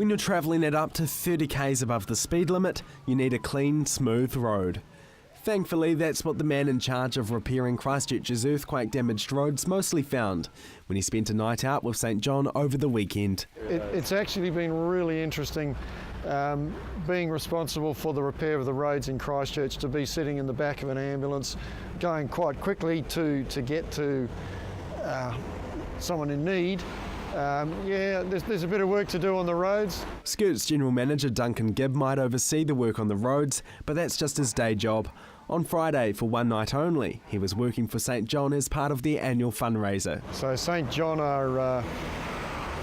When you're travelling at up to 30 k's above the speed limit, you need a clean, smooth road. Thankfully, that's what the man in charge of repairing Christchurch's earthquake-damaged roads mostly found when he spent a night out with St John over the weekend. It's actually been really interesting being responsible for the repair of the roads in Christchurch, to be sitting in the back of an ambulance, going quite quickly to get to someone in need. There's a bit of work to do on the roads. Skirt's General Manager Duncan Gibb might oversee the work on the roads, but that's just his day job. On Friday, for one night only, he was working for St John as part of their annual fundraiser. So St John are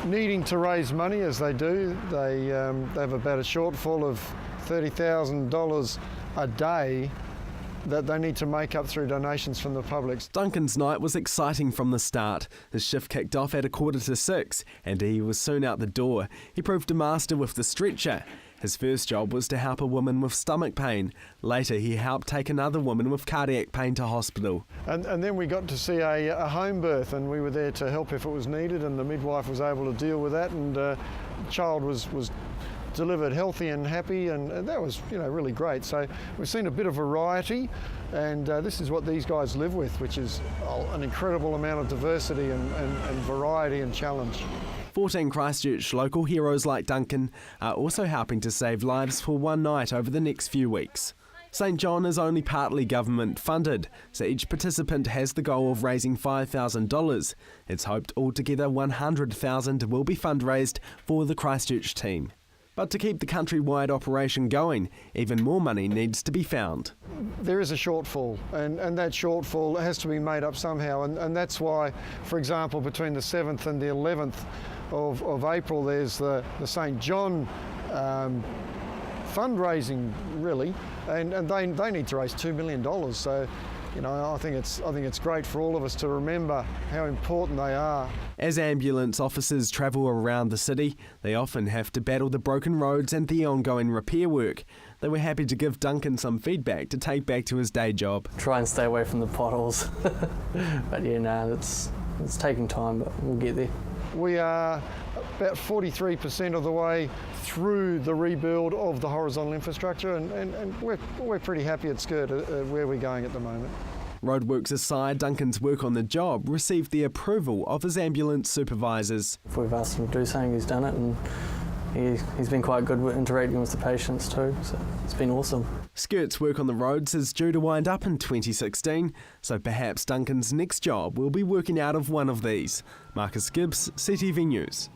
needing to raise money, as they do. They have about a shortfall of $30,000 a day that they need to make up through donations from the public. Duncan's night was exciting from the start. His shift kicked off at 5:45 and he was soon out the door. He proved a master with the stretcher. His first job was to help a woman with stomach pain. Later he helped take another woman with cardiac pain to hospital. And then we got to see a home birth, and we were there to help if it was needed, and the midwife was able to deal with that, and the child was delivered healthy and happy, and that was really great. So we've seen a bit of variety, and this is what these guys live with, which is an incredible amount of diversity and variety and challenge. 14 Christchurch local heroes like Duncan are also helping to save lives for one night over the next few weeks. St John is only partly government funded, so each participant has the goal of raising $5,000. It's hoped altogether $100,000 will be fundraised for the Christchurch team. But to keep the countrywide operation going, even more money needs to be found. There is a shortfall, and that shortfall has to be made up somehow, and that's why, for example, between the 7th and the 11th of April, there's the St John fundraising, really, and they need to raise $2 million. So, I think it's great for all of us to remember how important they are. As ambulance officers travel around the city, they often have to battle the broken roads and the ongoing repair work. They were happy to give Duncan some feedback to take back to his day job. Try and stay away from the potholes. But it's taking time, but we'll get there. We are about 43% of the way through the rebuild of the horizontal infrastructure, and we're pretty happy at Skirt where we're going at the moment. Roadworks aside, Duncan's work on the job received the approval of his ambulance supervisors. If we've asked him to do something, he's done it, and he's been quite good with interacting with the patients too, so it's been awesome. Skirt's work on the roads is due to wind up in 2016, so perhaps Duncan's next job will be working out of one of these. Marcus Gibbs, CTV News.